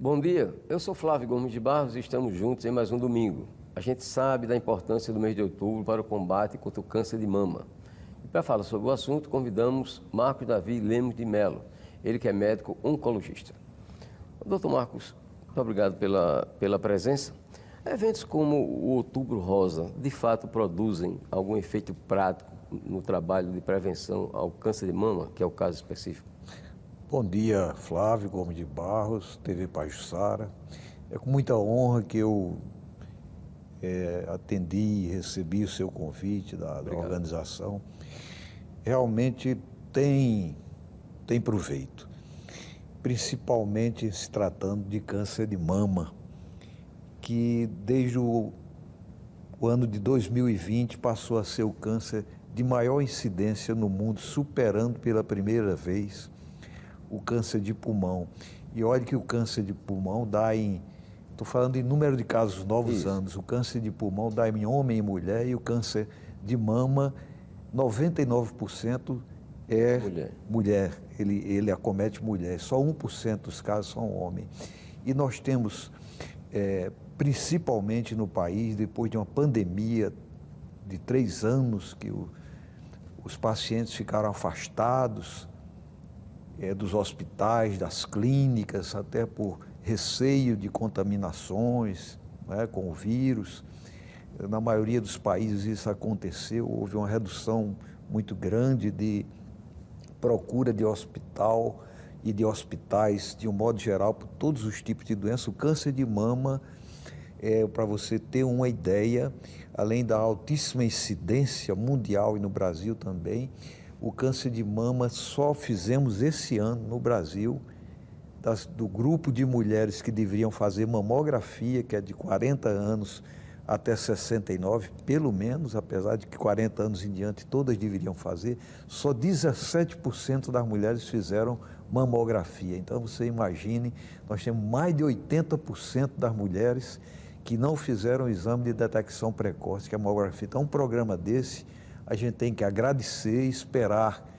Bom dia, eu sou Flávio Gomes de Barros e estamos juntos em mais um domingo. A gente sabe da importância do mês de outubro para o combate contra o câncer de mama. E para falar sobre o assunto, convidamos Marcos Davi Lemos de Melo, ele que é médico oncologista. Doutor Marcos, muito obrigado pela presença. Eventos como o Outubro Rosa, de fato, produzem algum efeito prático no trabalho de prevenção ao câncer de mama, que é o caso específico? Bom dia, Flávio Gomes de Barros, TV Pajuçara. É com muita honra que eu atendi e recebi o seu convite da organização. Realmente tem proveito, principalmente se tratando de câncer de mama, que desde o ano de 2020 passou a ser o câncer de maior incidência no mundo, superando pela primeira vez o câncer de pulmão. E olha que o câncer de pulmão dá estou falando em número de casos novos anos, o câncer de pulmão dá em homem e mulher, e o câncer de mama, 99% é mulher. Ele acomete mulher, só 1% dos casos são homem. E nós temos, principalmente no país, depois de uma pandemia de 3 anos, que os pacientes ficaram afastados dos hospitais, das clínicas, até por receio de contaminações, né, com o vírus. Na maioria dos países isso aconteceu, houve uma redução muito grande de procura de hospital e de hospitais, de um modo geral, por todos os tipos de doenças. O câncer de mama, para você ter uma ideia, além da altíssima incidência mundial e no Brasil também, o câncer de mama só fizemos esse ano no Brasil, do grupo de mulheres que deveriam fazer mamografia, que é de 40 anos até 69, pelo menos, apesar de que 40 anos em diante todas deveriam fazer, só 17% das mulheres fizeram mamografia. Então você imagine, nós temos mais de 80% das mulheres que não fizeram o exame de detecção precoce, que é a mamografia. Então um programa desse, a gente tem que agradecer e esperar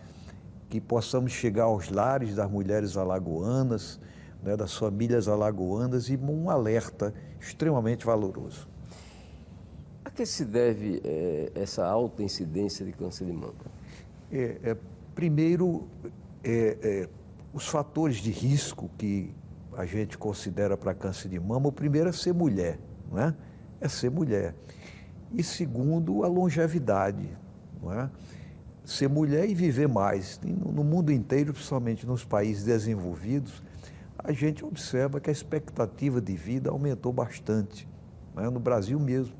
que possamos chegar aos lares das mulheres alagoanas, né, das famílias alagoanas, e um alerta extremamente valoroso. A que se deve essa alta incidência de câncer de mama? Primeiro, os fatores de risco que a gente considera para câncer de mama, o primeiro é ser mulher, não é? É ser mulher. E segundo, a longevidade, não é? Ser mulher e viver mais. E no mundo inteiro, principalmente nos países desenvolvidos, a gente observa que a expectativa de vida aumentou bastante, não é? No Brasil mesmo.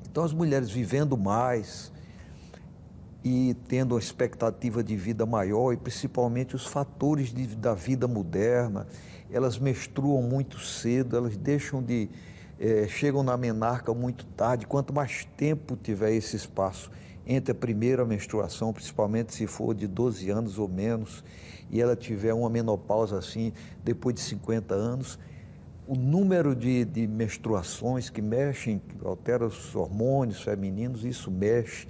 Então, as mulheres vivendo mais e tendo uma expectativa de vida maior, e principalmente os fatores da vida moderna, elas menstruam muito cedo, elas chegam na menarca muito tarde. Quanto mais tempo tiver esse espaço entre a primeira menstruação, principalmente se for de 12 anos ou menos, e ela tiver uma menopausa assim, depois de 50 anos, o número de menstruações que mexem, que alteram os hormônios femininos, isso mexe.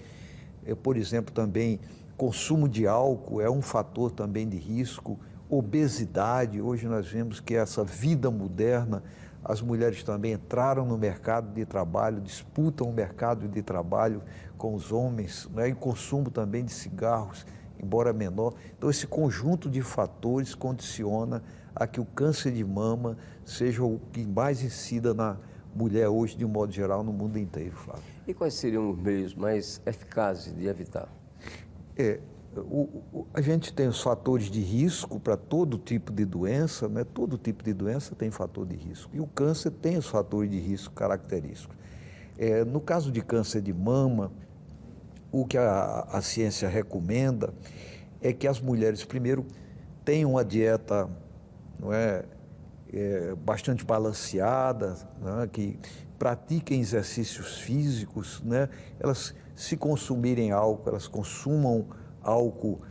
Por exemplo, também consumo de álcool é um fator também de risco, obesidade. Hoje nós vemos que essa vida moderna, as mulheres também entraram no mercado de trabalho, disputam o mercado de trabalho com os homens, né? E consumo também de cigarros, embora menor. Então, esse conjunto de fatores condiciona a que o câncer de mama seja o que mais incida na mulher hoje, de um modo geral, no mundo inteiro, Flávio. E quais seriam os meios mais eficazes de evitar? A gente tem os fatores de risco para todo tipo de doença, né? Todo tipo de doença tem fator de risco. E o câncer tem os fatores de risco característicos. No caso de câncer de mama, o que a ciência recomenda é que as mulheres, primeiro, tenham uma dieta, não é, bastante balanceada, né? Que pratiquem exercícios físicos, né? Elas, se consumirem álcool, elas consumam álcool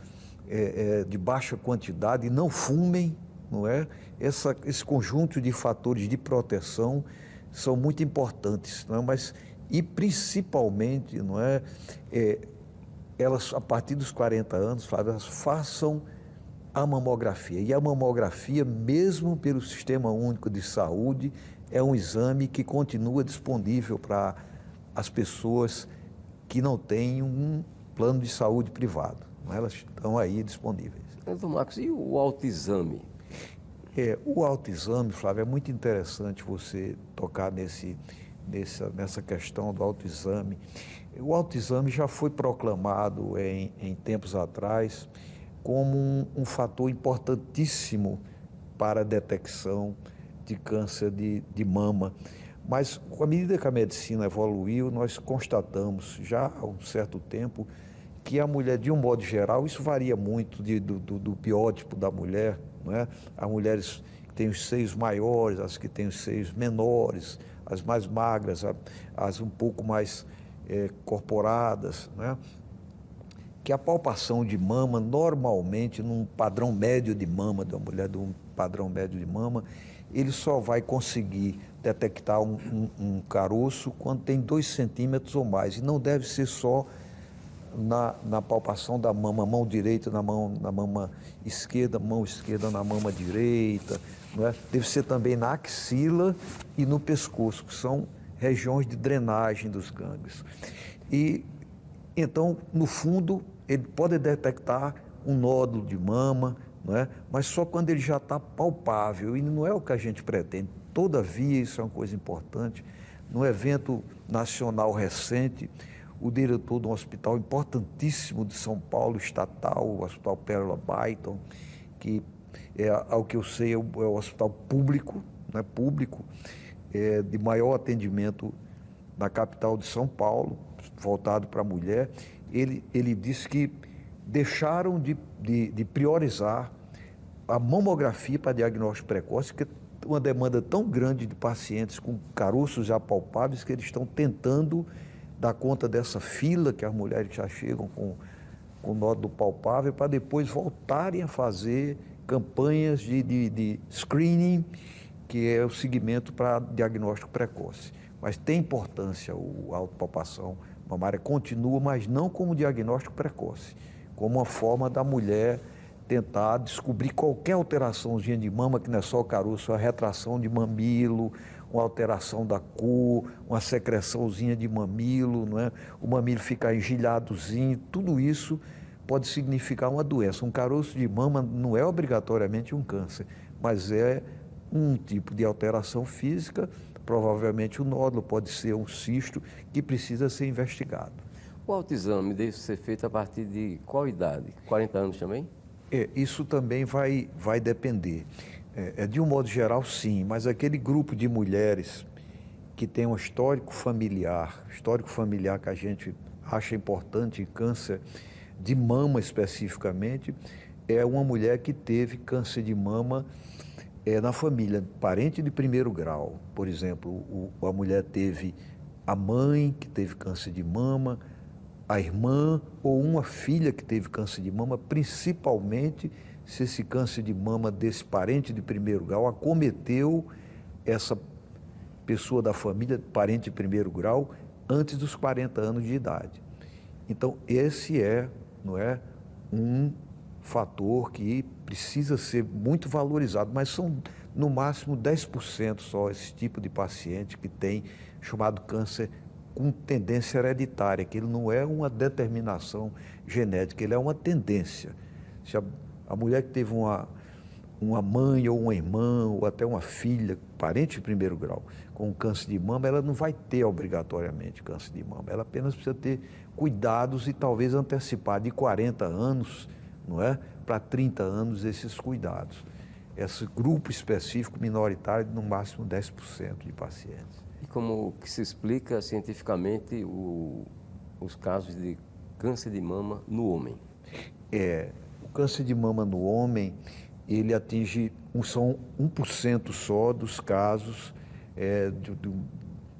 de baixa quantidade, e não fumem, não é? Esse conjunto de fatores de proteção são muito importantes, não é? Mas, e principalmente, não é? Elas, a partir dos 40 anos, Flávio, elas façam a mamografia. E a mamografia, mesmo pelo Sistema Único de Saúde, é um exame que continua disponível para as pessoas que não têm um plano de saúde privado. Elas estão aí disponíveis. Doutor Marcos, e o autoexame? O autoexame, Flávio, é muito interessante você tocar nessa questão do autoexame. O autoexame já foi proclamado em tempos atrás como um fator importantíssimo para a detecção de câncer de mama. Mas, à medida que a medicina evoluiu, nós constatamos já há um certo tempo que a mulher, de um modo geral, isso varia muito do biótipo da mulher, não é? Há mulheres que têm os seios maiores, as que têm os seios menores, as mais magras, as um pouco mais corporadas, né? Que a palpação de mama, normalmente, num padrão médio de mama, de uma mulher de um padrão médio de mama, ele só vai conseguir detectar um caroço quando tem 2 centímetros ou mais. E não deve ser só na palpação da mama, mão direita na mama esquerda, mão esquerda na mama direita, não é? Deve ser também na axila e no pescoço, que são regiões de drenagem dos gânglios. E então, no fundo, ele pode detectar um nódulo de mama, não é? Mas só quando ele já está palpável, e não é o que a gente pretende. Todavia, isso é uma coisa importante, no evento nacional recente, o diretor de um hospital importantíssimo de São Paulo, estatal, o Hospital Pérola Byton, que, ao que eu sei, é o hospital público, né, de maior atendimento na capital de São Paulo, voltado para a mulher. Ele disse que deixaram de priorizar a mamografia para diagnóstico precoce, que é uma demanda tão grande de pacientes com caroços já palpáveis que eles estão tentando dar conta dessa fila que as mulheres já chegam com nódulo palpável, para depois voltarem a fazer campanhas de screening, que é o segmento para diagnóstico precoce. Mas tem importância a autopalpação mamária, continua, mas não como diagnóstico precoce, como uma forma da mulher tentar descobrir qualquer alteraçãozinha de mama, que não é só o caroço, a retração de mamilo, uma alteração da cor, uma secreçãozinha de mamilo, não é? O mamilo ficar engelhadozinho, tudo isso pode significar uma doença. Um caroço de mama não é obrigatoriamente um câncer, mas é um tipo de alteração física. Provavelmente o nódulo pode ser um cisto que precisa ser investigado. O autoexame deve ser feito a partir de qual idade? 40 anos também? Isso também vai depender. De um modo geral, sim, mas aquele grupo de mulheres que tem um histórico familiar que a gente acha importante em câncer de mama especificamente, é uma mulher que teve câncer de mama na família, parente de primeiro grau. Por exemplo, a mulher teve a mãe que teve câncer de mama, a irmã ou uma filha que teve câncer de mama, principalmente se esse câncer de mama desse parente de primeiro grau acometeu essa pessoa da família, parente de primeiro grau, antes dos 40 anos de idade. Então, esse não é um fator que precisa ser muito valorizado, mas são no máximo 10% só esse tipo de paciente que tem chamado câncer com tendência hereditária, que ele não é uma determinação genética, ele é uma tendência. Se a mulher que teve uma mãe ou uma irmã ou até uma filha, parente de primeiro grau, com câncer de mama, ela não vai ter obrigatoriamente câncer de mama, ela apenas precisa ter cuidados e talvez antecipar de 40 anos, não é, para 30 anos esses cuidados. Esse grupo específico minoritário, no máximo 10% de pacientes. E como que se explica cientificamente os casos de câncer de mama no homem? O câncer de mama no homem, ele atinge, são 1% só dos casos,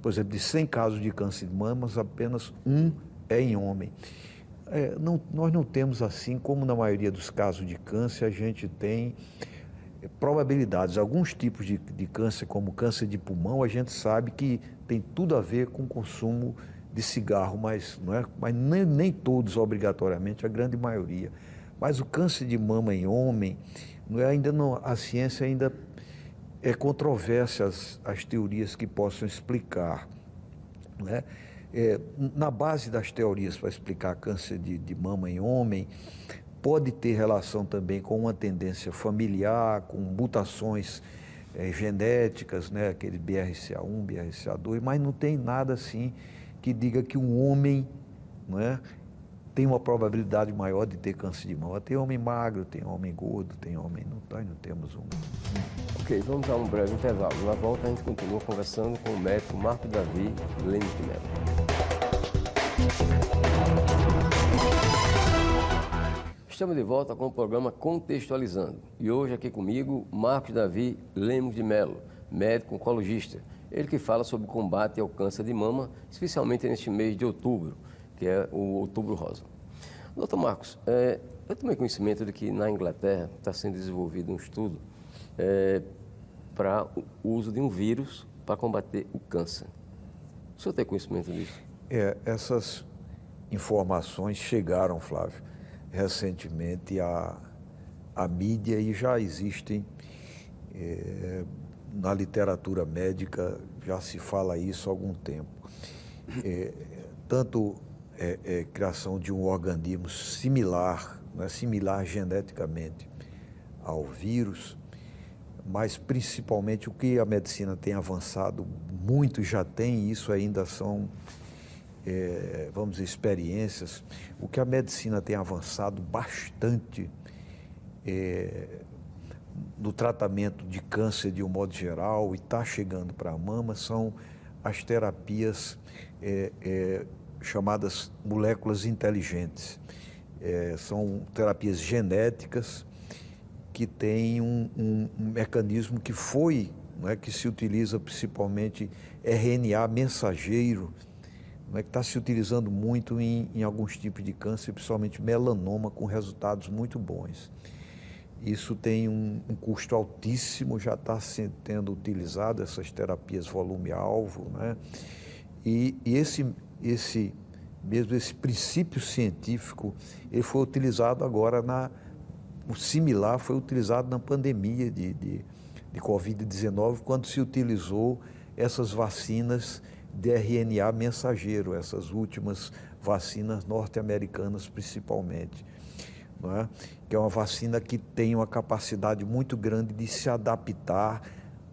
por exemplo, de 100 casos de câncer de mama, apenas 1 é em homem. Nós não temos assim, como na maioria dos casos de câncer, a gente tem probabilidades. Alguns tipos de câncer, como câncer de pulmão, a gente sabe que tem tudo a ver com o consumo de cigarro, mas nem todos obrigatoriamente, a grande maioria. Mas o câncer de mama em homem, a ciência ainda é controversa as teorias que possam explicar, né? Na base das teorias para explicar câncer de mama em homem, pode ter relação também com uma tendência familiar, com mutações genéticas, né? Aquele BRCA1, BRCA2, mas não tem nada assim que diga que um homem, não é, tem uma probabilidade maior de ter câncer de mama. Tem homem magro, tem homem gordo, tem homem... Nós não temos um... Ok, vamos a um breve intervalo. Na volta a gente continua conversando com o médico Marco Davi Lemos de Mello. Estamos de volta com o programa Contextualizando. E hoje aqui comigo, Marcos Davi Lemos de Mello, médico oncologista. Ele que fala sobre o combate ao câncer de mama, especialmente neste mês de outubro, que é o Outubro Rosa. Doutor Marcos, eu tomei conhecimento de que na Inglaterra está sendo desenvolvido um estudo para o uso de um vírus para combater o câncer. O senhor tem conhecimento disso? Essas informações chegaram, Flávio, recentemente à mídia e já existem na literatura médica, já se fala isso há algum tempo. Tanto criação de um organismo similar, né, similar geneticamente ao vírus, mas principalmente o que a medicina tem avançado muito, já tem, isso ainda são, vamos dizer, experiências. O que a medicina tem avançado bastante no tratamento de câncer de um modo geral e está chegando para a mama são as terapias chamadas moléculas inteligentes. São terapias genéticas que têm um mecanismo que que se utiliza principalmente RNA mensageiro, que está se utilizando muito em alguns tipos de câncer, principalmente melanoma, com resultados muito bons. Isso tem um custo altíssimo, já está sendo utilizado, essas terapias volume-alvo, né? E esse princípio científico, ele foi utilizado agora o similar foi utilizado na pandemia de Covid-19, quando se utilizou essas vacinas de RNA mensageiro, essas últimas vacinas norte-americanas principalmente, não é? Que é uma vacina que tem uma capacidade muito grande de se adaptar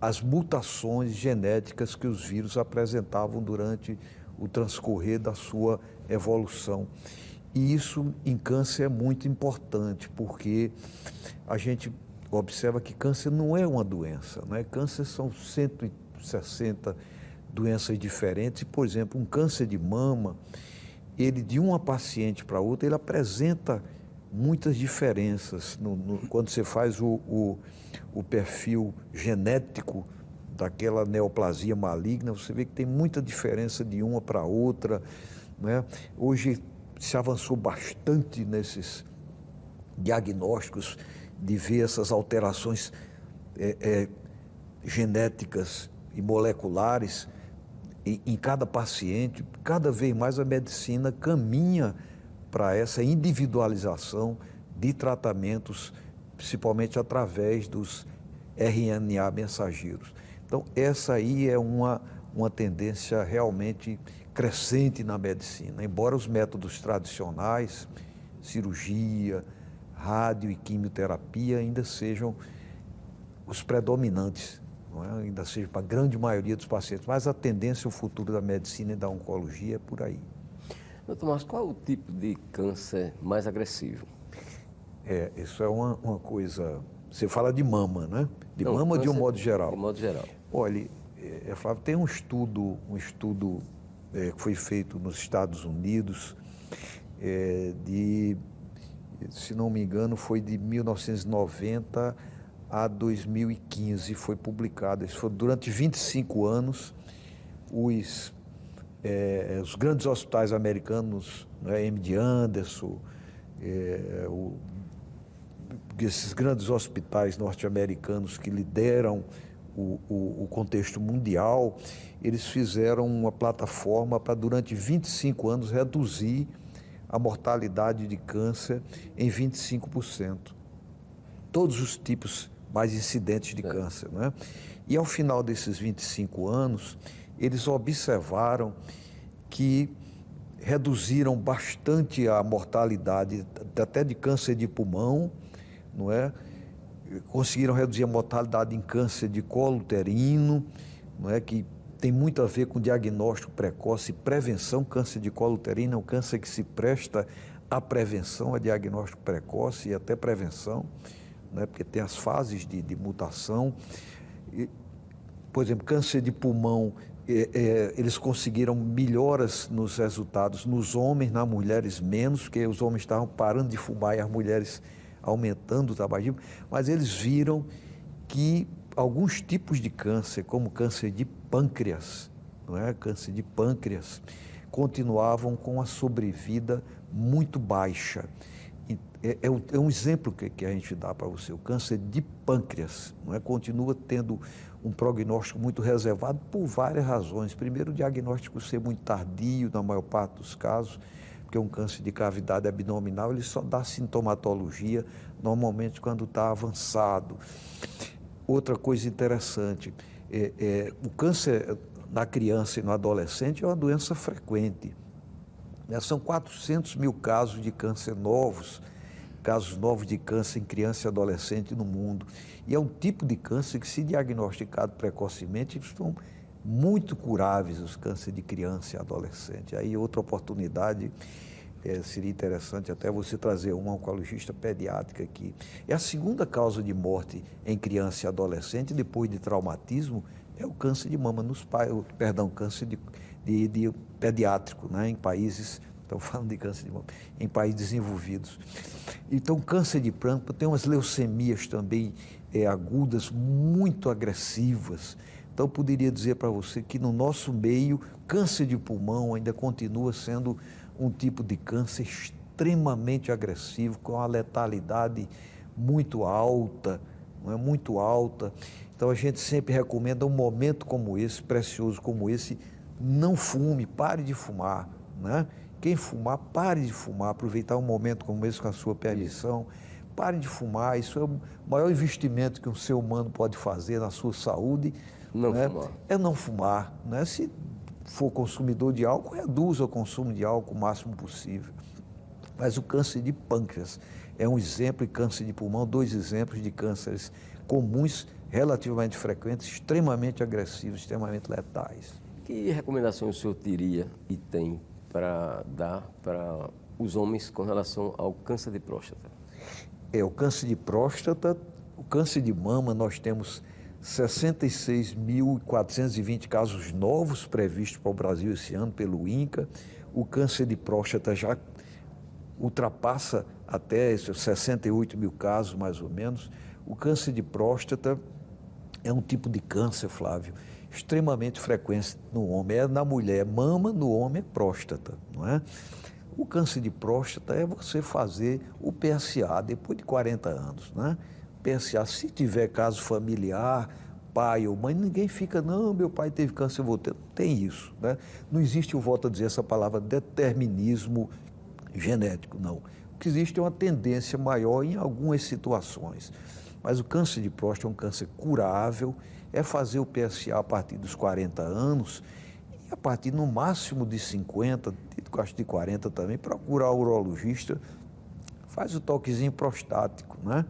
às mutações genéticas que os vírus apresentavam durante o transcorrer da sua evolução. E isso em câncer é muito importante, porque a gente observa que câncer não é uma doença, né? Câncer são 160 doenças diferentes. Por exemplo, um câncer de mama, ele de uma paciente para outra, ele apresenta muitas diferenças. Quando você faz o perfil genético daquela neoplasia maligna, você vê que tem muita diferença de uma para outra, né? Hoje se avançou bastante nesses diagnósticos de ver essas alterações genéticas e moleculares em cada paciente. Cada vez mais a medicina caminha para essa individualização de tratamentos, principalmente através dos RNA mensageiros. Então, essa aí é uma tendência realmente crescente na medicina. Embora os métodos tradicionais, cirurgia, rádio e quimioterapia, ainda sejam os predominantes, não é? Ainda seja para a grande maioria dos pacientes, mas a tendência, o futuro da medicina e da oncologia é por aí. Doutor Márcio, qual é o tipo de câncer mais agressivo? Isso é uma coisa... Você fala de mama, né? Mama de um modo geral. De modo geral. Olha, Flávio, tem um estudo que foi feito nos Estados Unidos, se não me engano, foi de 1990 a 2015, foi publicado. Isso foi durante 25 anos, os grandes hospitais americanos, né, MD Anderson, esses grandes hospitais norte-americanos que lideram o contexto mundial, eles fizeram uma plataforma para, durante 25 anos, reduzir a mortalidade de câncer em 25%. Todos os tipos mais incidentes de câncer, né? E ao final desses 25 anos, eles observaram que reduziram bastante a mortalidade, até de câncer de pulmão, não é? Conseguiram reduzir a mortalidade em câncer de colo uterino, não é? Que tem muito a ver com diagnóstico precoce e prevenção. Câncer de colo uterino é um câncer que se presta à prevenção, a diagnóstico precoce e até prevenção, né? Porque tem as fases de mutação. E, por exemplo, câncer de pulmão, eles conseguiram melhoras nos resultados nos homens, nas mulheres menos, porque os homens estavam parando de fumar e as mulheres aumentando o tabagismo, mas eles viram que alguns tipos de câncer, como câncer de pâncreas, não é? Câncer de pâncreas, continuavam com a sobrevida muito baixa. É um exemplo que a gente dá para você. O câncer de pâncreas, não é? Continua tendo um prognóstico muito reservado por várias razões. Primeiro, o diagnóstico ser muito tardio, na maior parte dos casos, porque um câncer de cavidade abdominal ele só dá sintomatologia normalmente quando está avançado. Outra coisa interessante, o câncer na criança e no adolescente é uma doença frequente. São 400 mil casos de câncer novos, casos novos de câncer em criança e adolescente no mundo. E é um tipo de câncer que, se diagnosticado precocemente, estão muito curáveis, os cânceres de criança e adolescente. Aí outra oportunidade, seria interessante até você trazer uma oncologista pediátrica aqui. É a segunda causa de morte em criança e adolescente, depois de traumatismo, é o câncer de mama nos pais, câncer de pediátrico, né, em países, estão falando de câncer de mama, em países desenvolvidos. Então, câncer de pâncreas, tem umas leucemias também agudas, muito agressivas. Então, eu poderia dizer para você que no nosso meio, câncer de pulmão ainda continua sendo um tipo de câncer extremamente agressivo, com uma letalidade muito alta, não é? Muito alta. Então, a gente sempre recomenda um momento como esse, precioso como esse, não fume, pare de fumar, né? Quem fumar, pare de fumar, aproveitar um momento como esse com a sua permissão, pare de fumar, isso é o maior investimento que um ser humano pode fazer na sua saúde. Não né? fumar. É não fumar, né? Se for consumidor de álcool, reduza o consumo de álcool o máximo possível. Mas o câncer de pâncreas é um exemplo, e câncer de pulmão, dois exemplos de cânceres comuns, relativamente frequentes, extremamente agressivos, extremamente letais. Que recomendações o senhor teria e tem para dar para os homens com relação ao câncer de próstata? O câncer de próstata, o câncer de mama, nós temos 66.420 casos novos previstos para o Brasil esse ano pelo INCA. O câncer de próstata já ultrapassa até 68 mil casos, mais ou menos. O câncer de próstata é um tipo de câncer, Flávio, extremamente frequente no homem. É na mulher mama, no homem é próstata, não é? O câncer de próstata é você fazer o PSA depois de 40 anos, né? PSA, se tiver caso familiar, pai ou mãe, ninguém fica, não, meu pai teve câncer, eu vou ter. Não tem isso, né? Não existe, eu volto a dizer essa palavra, determinismo genético, não. O que existe é uma tendência maior em algumas situações. Mas o câncer de próstata é um câncer curável, é fazer o PSA a partir dos 40 anos e a partir no máximo de 50, acho de 40 também, procurar o urologista, faz o toquezinho prostático, né?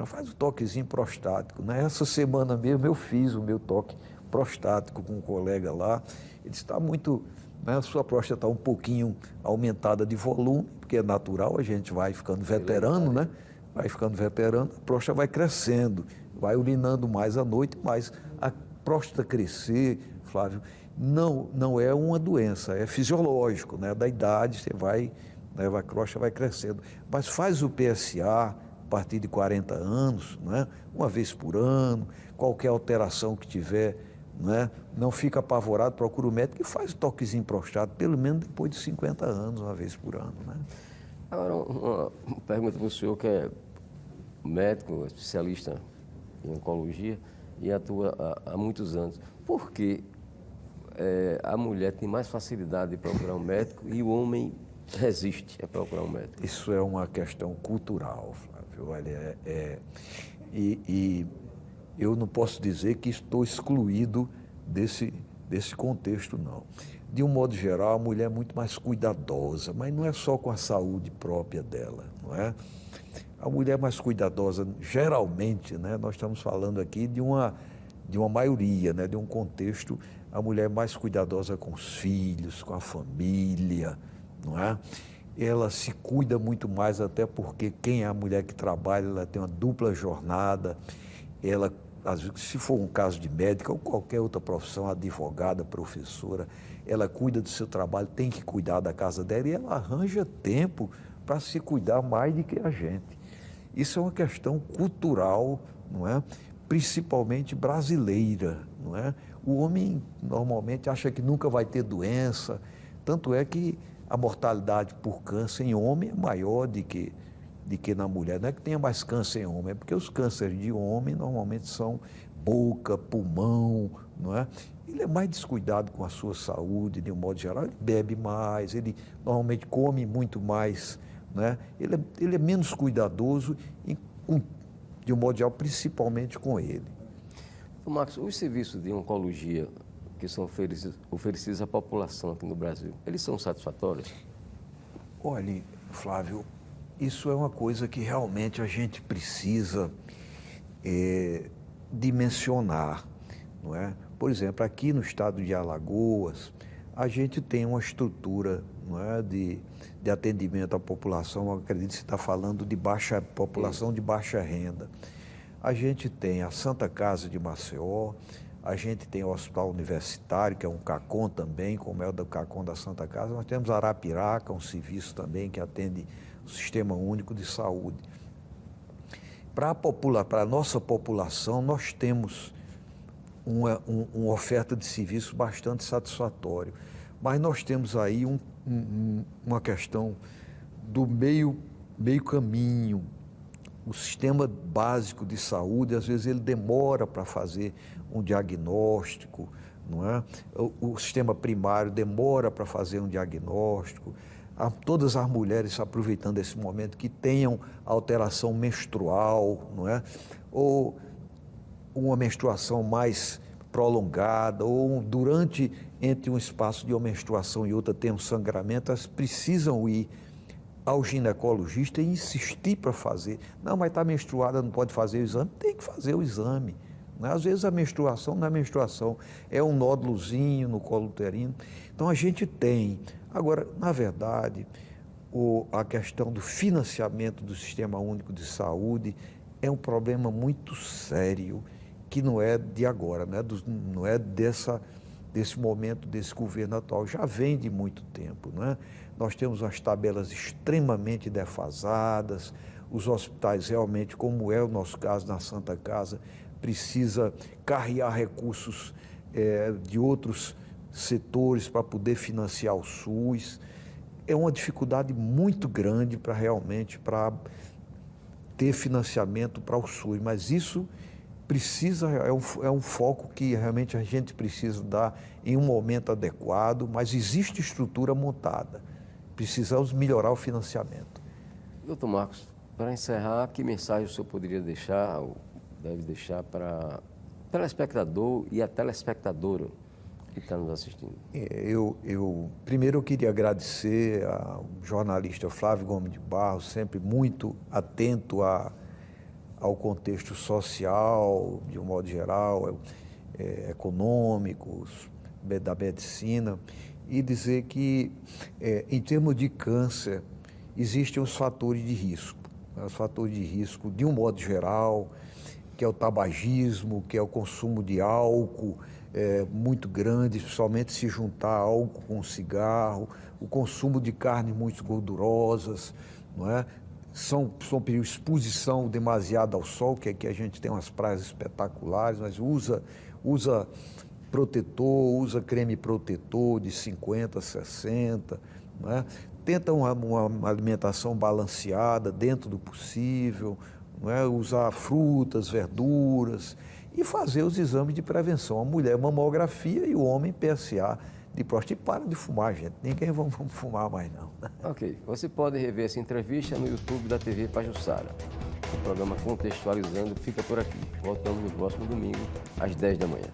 Faz o toquezinho prostático, né? Essa semana mesmo eu fiz o meu toque prostático com um colega lá, ele está muito, né? A sua próstata está um pouquinho aumentada de volume, porque é natural, a gente vai ficando veterano, né? Vai ficando veterano, a próstata vai crescendo, vai urinando mais à noite, mas a próstata crescer, Flávio, não é uma doença, é fisiológico, né? Da idade, você vai, né? A próstata vai crescendo. Mas faz o PSA a partir de 40 anos, né? Uma vez por ano, qualquer alteração que tiver, né? Não fica apavorado, procura o médico e faz o toquezinho prostático, pelo menos depois de 50 anos, uma vez por ano, né? Agora, uma pergunta para o senhor, que é médico, especialista em oncologia e atua há muitos anos. Por que a mulher tem mais facilidade de procurar um médico e o homem resiste a procurar um médico? Isso é uma questão cultural, Flávio. Olha, e eu não posso dizer que estou excluído desse contexto, não. De um modo geral, a mulher é muito mais cuidadosa, mas não é só com a saúde própria dela, não é? A mulher é mais cuidadosa, geralmente, né? Nós estamos falando aqui de uma maioria, né? De um contexto, a mulher é mais cuidadosa com os filhos, com a família, não é? Ela se cuida muito mais, até porque quem é a mulher que trabalha, ela tem uma dupla jornada, ela, se for um caso de médica ou qualquer outra profissão, advogada, professora, ela cuida do seu trabalho, tem que cuidar da casa dela e ela arranja tempo para se cuidar mais do que a gente. Isso é uma questão cultural, não é? Principalmente brasileira, não é? O homem normalmente acha que nunca vai ter doença, tanto é que a mortalidade por câncer em homem é maior do que na mulher. Não é que tenha mais câncer em homem, é porque os cânceres de homem normalmente são boca, pulmão, não é? Ele é mais descuidado com a sua saúde, de um modo geral, ele bebe mais, ele normalmente come muito mais, né? Ele é menos cuidadoso, de um modo geral, principalmente com ele. Marcos, os serviços de oncologia que são oferecidos à população aqui no Brasil, eles são satisfatórios? Olhe, Flávio, isso é uma coisa que realmente a gente precisa dimensionar, não é? Por exemplo, aqui no estado de Alagoas, a gente tem uma estrutura, não é, de atendimento à população, eu acredito que você está falando de população de baixa renda. A gente tem a Santa Casa de Maceió, a gente tem o Hospital Universitário, que é um CACOM também, como é o do CACOM da Santa Casa. Nós temos Arapiraca, um serviço também que atende o Sistema Único de Saúde. Para a nossa população, nós temos uma oferta de serviço bastante satisfatório. Mas nós temos aí uma questão do meio caminho. O sistema básico de saúde, às vezes, ele demora para fazer um diagnóstico, não é? O sistema primário demora para fazer um diagnóstico. Todas as mulheres, aproveitando esse momento, que tenham alteração menstrual, não é? Ou uma menstruação mais prolongada, ou entre um espaço de uma menstruação e outra tem um sangramento, elas precisam ir ao ginecologista e insistir para fazer. Não, mas está menstruada, não pode fazer o exame. Tem que fazer o exame. Né? Às vezes a menstruação não é menstruação, é um nódulozinho no colo uterino. Então a gente tem. Agora, na verdade, a questão do financiamento do Sistema Único de Saúde é um problema muito sério, que não é de agora, não é desse momento, desse governo atual, já vem de muito tempo, não é? Nós temos umas tabelas extremamente defasadas, os hospitais realmente, como é o nosso caso na Santa Casa, precisa carregar recursos de outros setores para poder financiar o SUS. É uma dificuldade muito grande para ter financiamento para o SUS, mas isso é um foco que realmente a gente precisa dar em um momento adequado, mas existe estrutura montada. Precisamos melhorar o financiamento. Doutor Marcos, para encerrar, que mensagem o senhor poderia deixar, ou deve deixar para o telespectador e a telespectadora que está nos assistindo? Primeiro eu queria agradecer ao jornalista Flávio Gomes de Barros, sempre muito atento ao contexto social, de um modo geral, econômico, da medicina, e dizer que, em termos de câncer, existem os fatores de risco. Os fatores de risco, de um modo geral, que é o tabagismo, que é o consumo de álcool muito grande, somente se juntar álcool com cigarro, o consumo de carnes muito gordurosas, não é? São perigos, exposição demasiada ao sol, que aqui a gente tem umas praias espetaculares, mas usa protetor, usa creme protetor de 50, 60, não é? Tenta uma alimentação balanceada dentro do possível, não é? Usar frutas, verduras e fazer os exames de prevenção. A mulher mamografia e o homem PSA de próstata. E para de fumar, gente. Ninguém vamos fumar mais, não. Ok. Você pode rever essa entrevista no YouTube da TV Pajuçara. O programa Contextualizando fica por aqui. Voltamos no próximo domingo, às 10 da manhã.